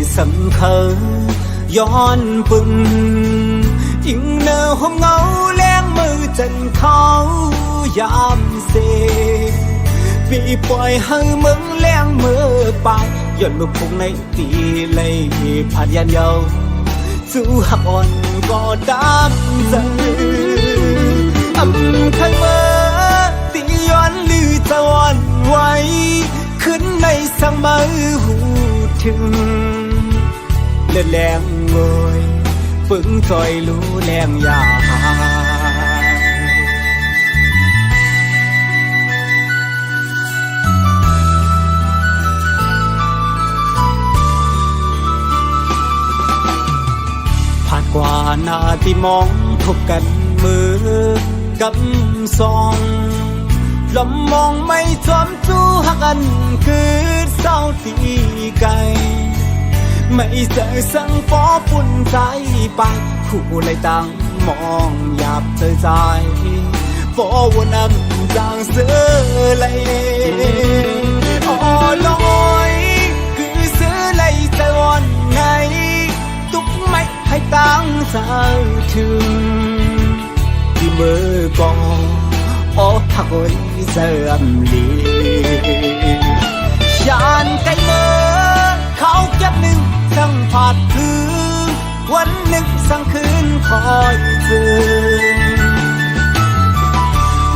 sân khờ giòn bừng những nở hôm ngâu len mơ chân khó yam xê vì bòi hơi mừng len mơ bài giòn mực phùng này tì lây phạt yan nhau dù hạc on có đám dần âm khăn mơ tì yoan lư tawon quay khấn này sang mơ hù thương lên leng ngồi vững trôi lũ leng yaผ่านกว่านาที่มองพบกันมือกำซองลมมองไม่จอมจู้หักอันคือเศร้าตีไกลไม่เจอสังฟอปุ่นใจไปคู่เลยตั้งมองหยาบเธอใจฟอวนนำจางเสือเลยอ๋อลอยคือเสือเลยใจวันไงตุกไม่ให้ตั้งสาวถึงที่มือกองอ๋อทักวันเสื่อมลียานไกลเมื่อเขาเก็บหนึ่งสั่งผาดคืนวันหนึ่งสั่งคืนคอยเจอ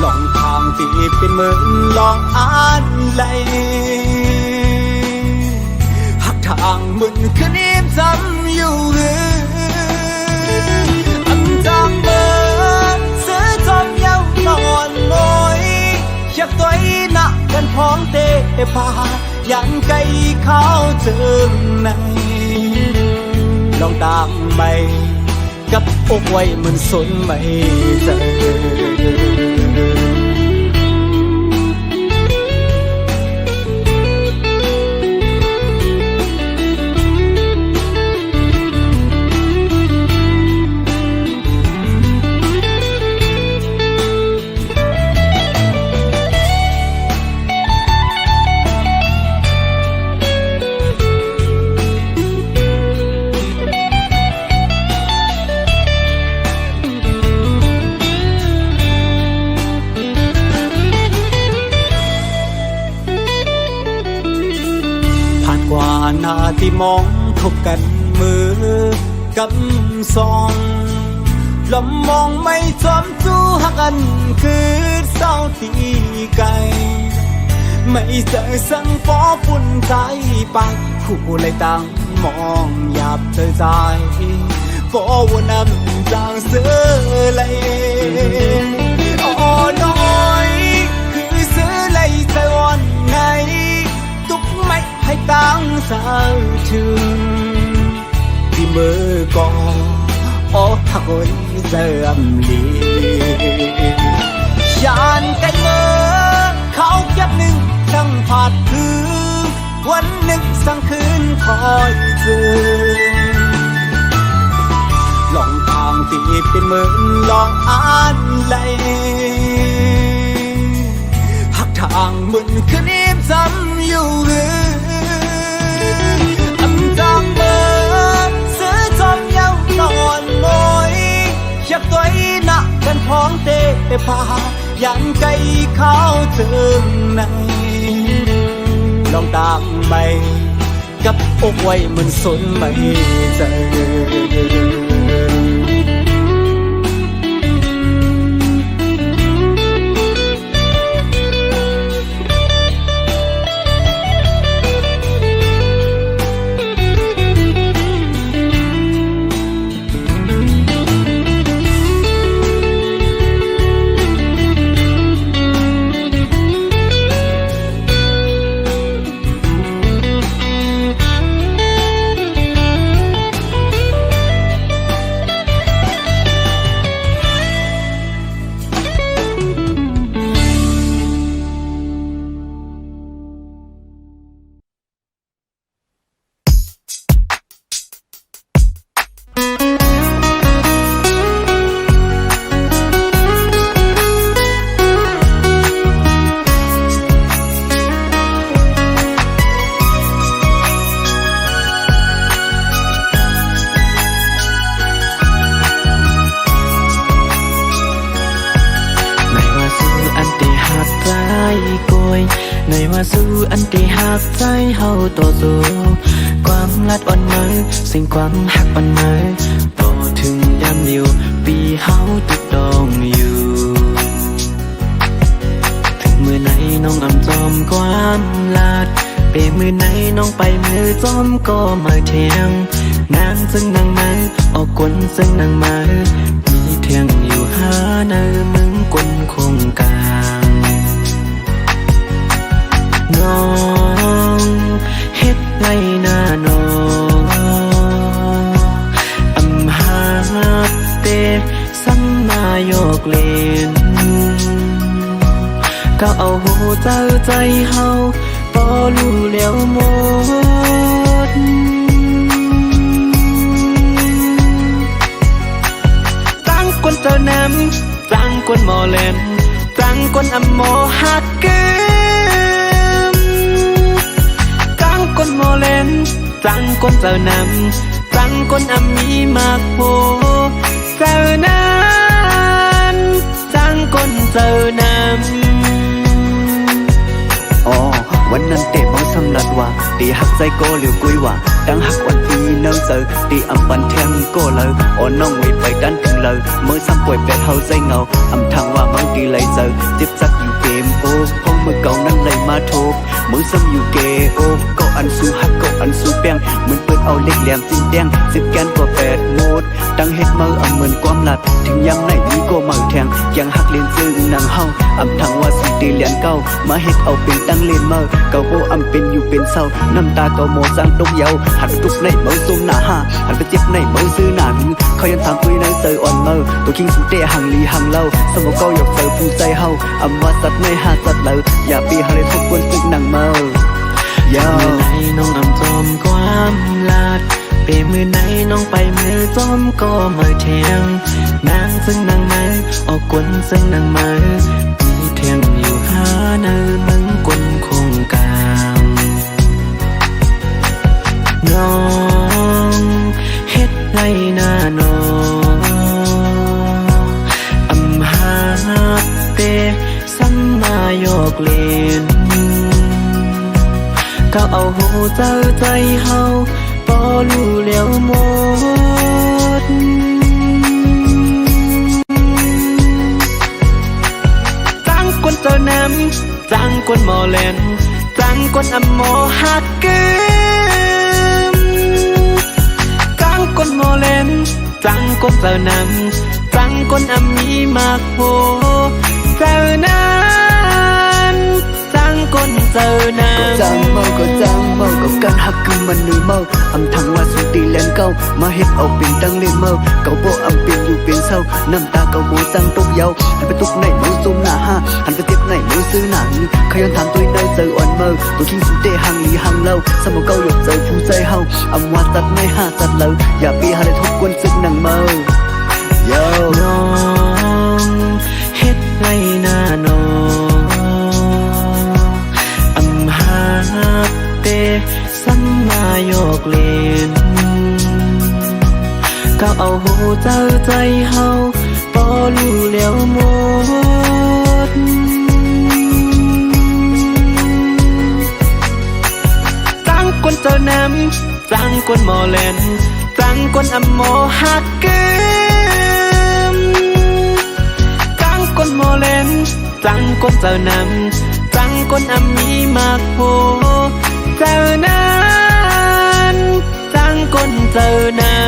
ลองทางที่เป็นเหมือนลองอ่านไหลหักทางมึนคืนนี้จำอยู่อันจางเบอร์เสือจอมเย้านอนลอยอยากตัวหนักกันพร้อมเตะพายันไกลเขาเจอในลองตามไปกับอกไว้มันสนไม่เจอนาที่มองพบกันมือกำซองลมมองไม่จอมจู้หักอันคือเศร้าตีไกลไม่เจอสังฟอปุ่นใจไปคู่เลยตั้งมองหยาบเธอใจฟอวนนำจางเสือเลยอ๋อน้อยคือเสือเลยใจวันไงตุกไม่ให้ตั้งสาวถึงที่มือกองอ๋อทักวันเสื่อมลียานไกลเมื่อเขาเก็บหนึ่งสั่งผาดคืนวันหนึ่งสั่งคืนคอยเจอลองทางที่เป็นเหมือนลองอ่านไหลหักทางมึนคืนนี้จำอยู่จางเบอร์เสือจอมเย้านอนลอยอยากตัวหนักกันพร้อมเตะพายันไกลเขาเจอในลองตามไปกับอกไว้มันสนไม่เจอ โกยในว่าสู้อันที่หักใจเฮาต่อสู้ความลัดอ่อนเมอสิ่งความหักอ่อนเมอต่อถึงยามอยู่ปีเฮาติดดองอยู่ถึงมือไหนน้องอำจอมความลาดเปมือไหนน้องไปมือจอมก็มาเทียงนางซึ่งนางมาออกกวนซึ่งนางมามีเทียงอยู่หาเนอมึงกวนคงกลางน้องเฮ็ดไรหน้าน้องอำหาเตสัมมาโยกเลนก็เอาหูเจ้าใจเฮาพอรู้แล้วหมดตั้งคนเจ้าน้ำตั้งคนหมอแลนตั้งคนอำโมหักเกิมตั้งคนหมอแลนตั้งคนเจ้าน้ำตั้งคนอำมีมากโพเจ้านั้นตั้งคนเจ้าน้ำอ๋อวันนั้นเตะเมาสำลัดว่าตีหักใจโกเหลียวกุยว่าดังหักวันปีเนิงเจอตีอำปันแทงโกเลยอ๋อน้องไว้ไปดันถึงเลยเมื่อซ้ำป่วยเป็ดเฮาใจเงาอำทางว่าบางทีเลยเจอจิบจักอยู่เกมโอ้พงมือเก่านั้นเลยมาโทบมือซ้ำอยู่เกโอ้ก็อันสู้หักก็อันสู้แป้งเหมือนเปิดเอาเล็กแหลมจิ้มแดง10แกนกว่า8โมดดังเฮ็ดมืออำเหมือนความลัดถึงยามไหนมีก็มาแทงยังหักเลียนซึ่งนางเฮาอำทางว่าสิตีเหรียญเก่ามาเฮ็ดเอาเป็นตั้งเล่นเมื่อเก่าโบอำเป็นอยู่เป็นเศร้าน้ำตาเก่าโมสร้างตกเยาหันไปทุกในเมื่อซุ่มหน้าห้าหันไปเจ็บในเมื่อซื้อหนาหึเขายังถามคุยในเจออ่อนเมื่อตัวคิงสุดเตะหังลีหังเล่าสมองเก่าหยกเจอผู้ใจเฮาอำว่าสัตว์ในหาสัตว์เลยอย่าปีหาเลยทุกคนซึกหนังเมื่อยา มือไหนน้องอำจอมความลาดเปมือไหนน้องไปมือจอมก็มาเทียงนางซึ่งนางมาออกกวนซึ่งนางมามีเทียงอยู่หาเนอมึงกวนคงกลางน้องเฮ็ดไรหน้าน้องอำหาเตสัมมาโยกเลนก็เอาหูเจ้าใจเฮาพอรู้แล้วหมดตั้งคนเจ้าน้ำตั้งคนหมอแลนตั้งคนอำโมหักเกิมตั้งคนหมอแลนตั้งคนเจ้าน้ำตั้งคนอำมีมากโพเจ้านั้นตั้งคนเจ้าน้ำจังเมาก็จังเมากับการหักคือมันเหนื่อยเมาอำทางว่าสุดตีแลนเก่ามาเฮ็ดเอาเป็นตั้งเล่นเมาเก่าโบอำเป็นอยู่เป็นเศร้าน้ำตาเก่าโบสร้างตกเยาหันไปทุกในเมาซุ่มหน้าห้าหันไปเจ็บในเมาซื้อหนังเขายังถามตัวในเจออ่อนเมาตัวคิงสุดเตะหังลีหังเล่าสมองเก่าหยกเจอผู้ใจเฮาอำว่าสัตว์ในหาสัตว์เลยอย่าปีหาเลยทุกคนซึกหนังเมาโย น้องเฮ็ดไรหน้าน้องอำหาเตสัมมาโยกเลนก็เอาหูเจ้าใจเฮาพอรู้แล้วหมดตั้งคนเจ้าน้ำตั้งคนหมอแลนตั้งคนอำโมหักเกิมตั้งคนหมอแลนตั้งคนเจ้าน้ำตั้งคนอำมีมากโพเจ้านั้นตั้งคนเจ้าน้ำ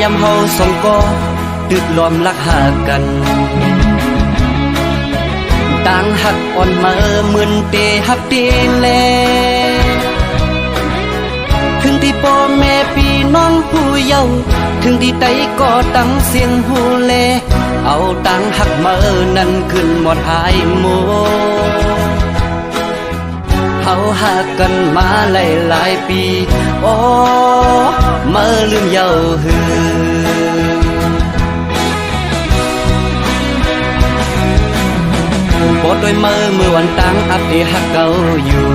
ยำเฮาสองก็ตึกล้อมรักหากันต่างหักอ่อนเมื่อมึนเตฮับเตแลถึงที่พ่อแม่พี่น้องผู้เยาว์ถึงที่ใดก็ตั้งเสียงหูแลเอาต่างหักเมื่อนั้นขึ้นหมดหายโมเฮาหากันมาหลายปีโอ้เมื่อลืมเยาว์หือบดด้วยเมื่อวันตั้งอัปเดหักเก่าอยู่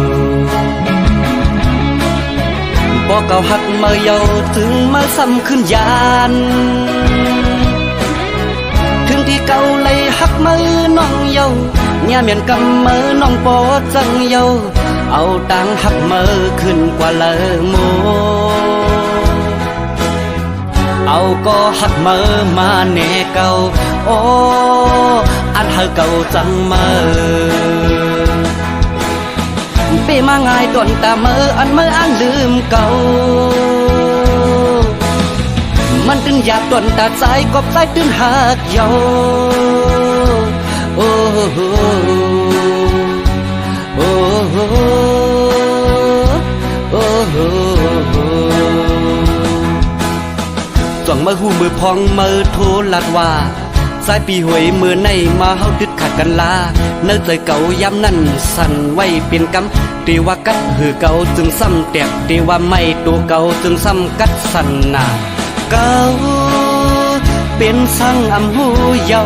บ่เก่าหักเมื่อเยาถึงมาซ้ำขึ้นยานถึงที่เก่าเลยหักมือน้องเยาเนี่ยเมียนกำมือน้องปอจังเยาเอาตังหักมือขึ้นกว่าเลอโมเอาก็หักมือมาแน่เก่าโอ้อันเฮาเก่าจังมือเปมาง่ายต้นตามืออันมืออันลืมเก่ามันตึงอยากต้นตาใจกบใจตึงหักเยาโอ้โหโอ้โหโอ้โหจ่องมือหูมือพองมือโทรลัดว่าสายปีหวยมือในมาเฮาดึดขาดกันลาเนื้อใจเก่าย้ำนั่นสั่นไว้เป็นกำตีว่ากัดหือเก่าจึงซ้ำแตกตีว่าไม่ตัวเก่าจึงซ้ำกัดสั่นนาเก่าเป็นสั่งอำหูเยา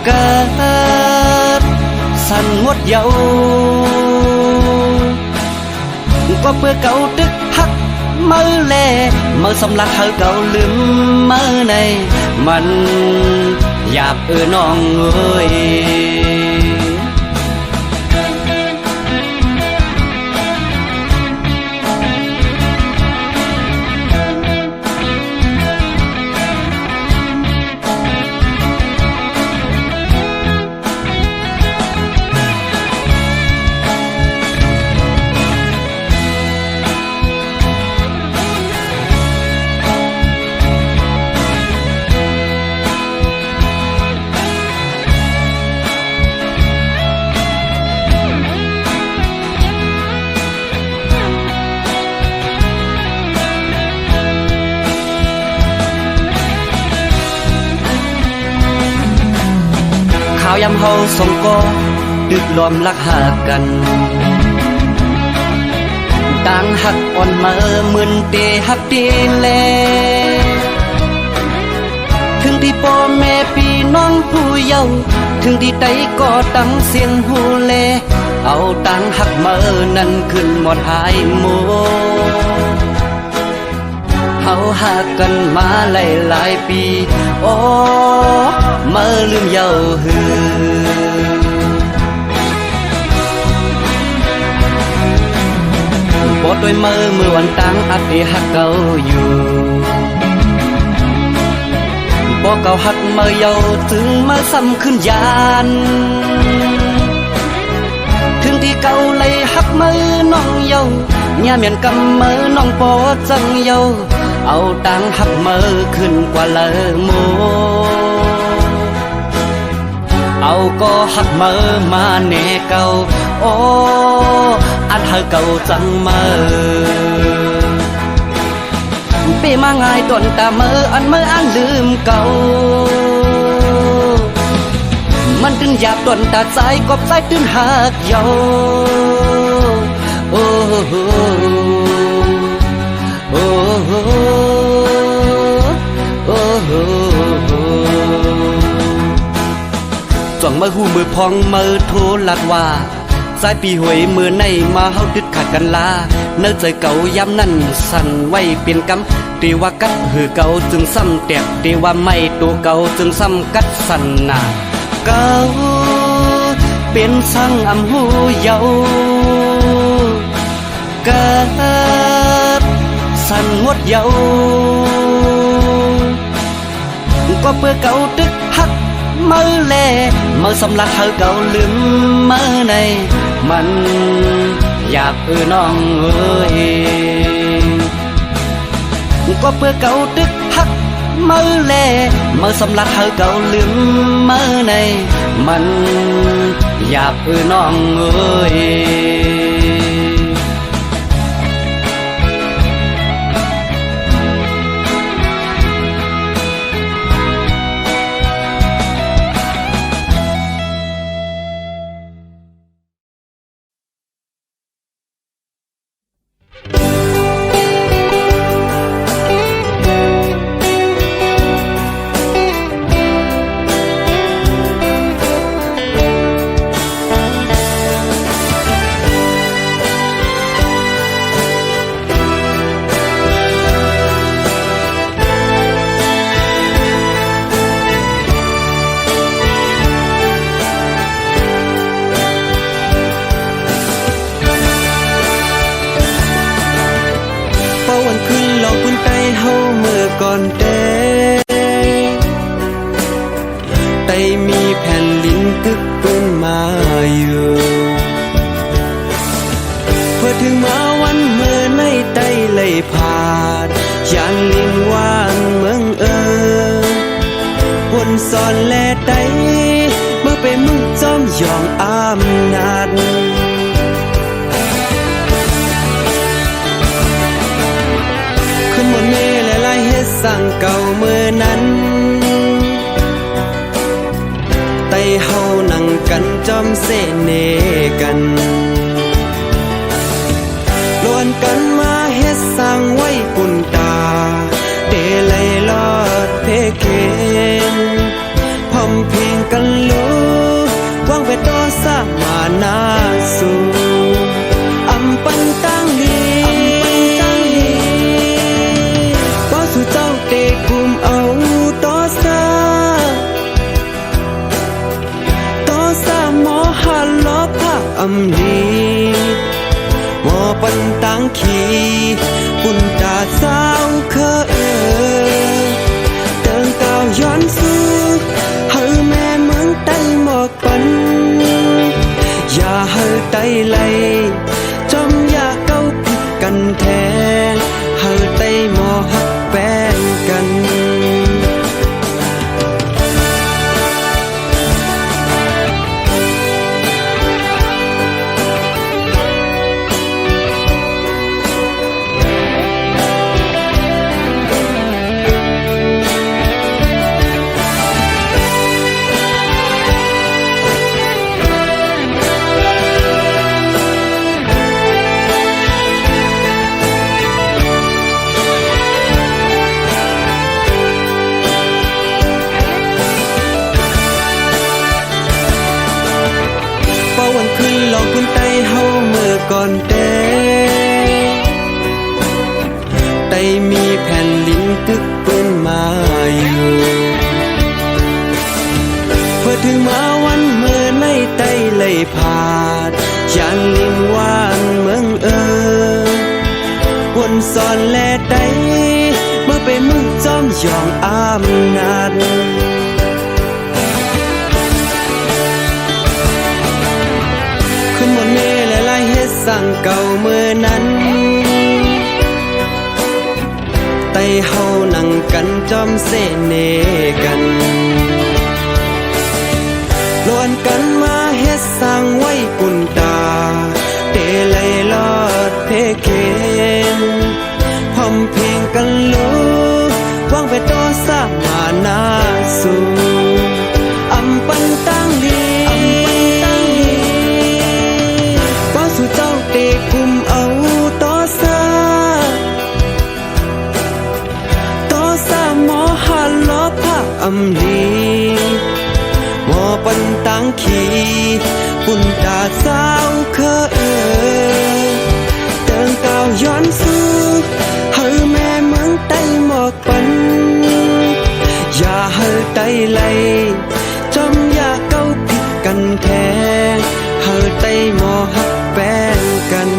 เกิดสั่นงดเยาก็เพื่อเก่าดึกหักมือแลมือสำลักเฮาเก่าลืมมือในมันอยากน้องเอ้ยข่าวยำเฮาสองก็ตึกล้อมรักหากันต่างหักอ่อนเมื่อมึนเตฮับเตแลถึงที่พ่อแม่พี่น้องผู้เยาว์ถึงที่ใดก็ตั้งเสียงหูแลเอาต่างหักเมื่อนั้นขึ้นหมดหายโมเฮาหากันมาหลายปีโอ้เมื่อลืมเยาหือบดด้วยเมื่อวันตั้งอัปเดหักเก่าอยู่บ่เก่าหักเมื่อเยาถึงมาซ้ำขึ้นยานถึงที่เก่าเลยหักมือน้องเยาเนี่ยเมียนกำมือน้องปอจังเยาเอาตังหักมือขึ้นกว่าเลอโมเอาก็หักมือมาแน่เก่าโอ้อันเฮาเก่าจังมือเปมาง่ายต้นตามืออันมืออันลืมเก่ามันตึงอยากต้นตาใจกบใจตึงหักเยาโอ้โหโอ้โหโอ้โหจ่องมือหูมือพองมือโทรลัดว่าสายปีหวยมือในมาเฮาดึดขาดกันลาเนื้อใจเก่าย้ำนั่นสั่นไว้เป็นกำตีว่ากัดหือเก่าจึงซ้ำแตกตีว่าไม่ตัวเก่าจึงซ้ำกัดสั่นนาเก่าเป็นสั่งอำหูเยาเกิดสั่นงดเยาก็เพื่อเก่าดึกหักมือแลมือสำลักเฮาเก่าลืมมือในมันอยากน้องเอ้ย ก็เพื่อเก่าตึกฮักมือแลมือสำลักเฮาเก่าลืมมือในมันอยากน้องเอ้ยก่อนแต่มีแผ่นลิ้นกึกปืนมาอยู่เพื่อถึงมาวันเมื่อในไตเลยผ่านอย่างลิงว่างเมืองวนสอนแลไตเมื่อไปมึงจอมยองอำนาจสั่งเก่าเมื่อนั้นไต่เฮานั่งกันจอมเสเนกันล้วนกันมาเฮ็ดสร้างไว้ปุ่นตาเดลัยลอดเพเคนพร้อมเพลงกันรู้วางไปต่อสร้างมานาสู่อำปันตั้งลีเจ้าเตะกุมเอาต่อซาหมอหันล้อผ้าอำลีหมอปันตังขีปุ่นตาสาวเคเติงเก่าย้อนซื้อเฮาแม่เมืองไต้หมอกปันอย่าเฮาไต้ไหลจอมอย่าเก้าผิดกันแท้เฮาไต้หมอหักแป้งกันก่อนแต่มีแผ่นลิ้นกึกปืนมาอยู่เพื่อถึงมาวันเมื่อในไตเลยผ่านอย่างลิงว่างเมืองวนสอนแลไตเมื่อไปมึงจอมยองอำนาจสั่งเก่าเมื่อนั้นไต่เฮานั่งกันจอมเสเนกันล้วนกันมาเฮ็ดสร้างไว้ปุ่นตาเตลัยลอดเพเคนพร้อมเพลงกันรู้วางไปต่อสร้างมานาสู่อำปันตั้งลีสู่เจ้าเตะกุมเอาต่อซาหมอหันล้อผ้าอำลีหมอปันตังขีปุ่นตาสาวเคเติงเก่าย้อนซื้อเฮาแม่เมืองไต้หมอกปันอย่าเฮาไต้ไหลจอมอย่าเก้าผิดกันแท้เฮาไต้หมอหักแป้งกัน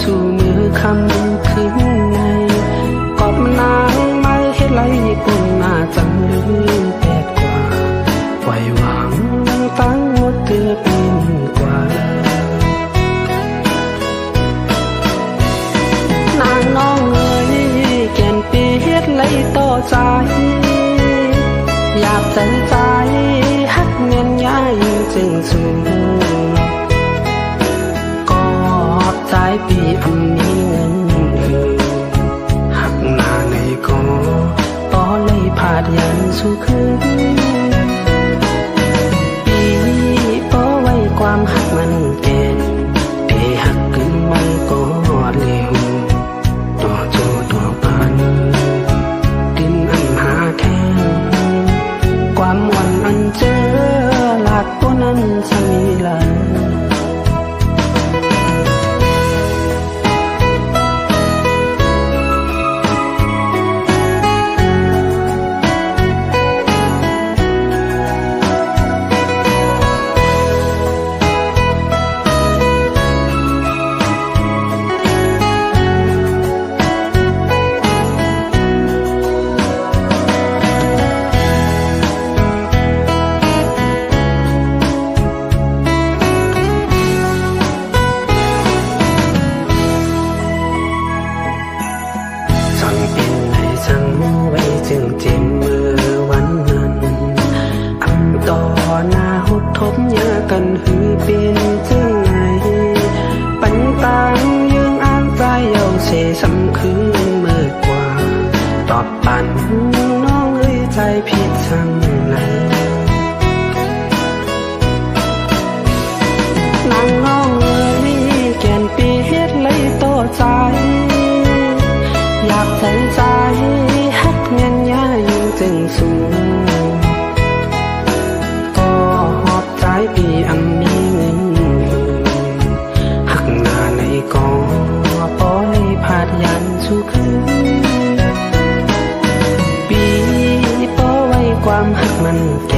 สู่มือคำคืนในกอบนางไม่เฮ็ดไรปุ่นมาจังลืมแปดกว่าปล่อยหวังตั้งหมดเตือเป็นกว่านางน้องเอ๋ยแก่นปีเฮ็ดไรต่อใจอยากใจใจฮักเงียนย้ายจึงสูงกอดใจปีอันนี้เงินหักหน้าในกอต่อเลยผาดยันสู่คืนปีป้อไว้ความหักมันแก่นเทหักกึ่งมันก็เร็วต่อโจต่อปันดินอันหาแท้ความหวันอันเจอหลักตัวนั้นสมีลันจึงเจ็บมือวันนั้นอำต่อหน้าหุบทบยากันหือเป็นจึงไงปันต่างยืงอ้างใจเยาเสสำคืนเมื่อกว่าตอบปันน้องเอ้ยใจผิดสั่งไหนนางน้องเอ้ยแก่นปีเฮ็ดเลยต่อใจอยากใจใจฮักเงียนย้ายจึงสูงก็หอบใจปีอันนี้เงินหักหน้าในกอปอเลยผาดยันสู่คืนปีปอไว้ความหักมันแก่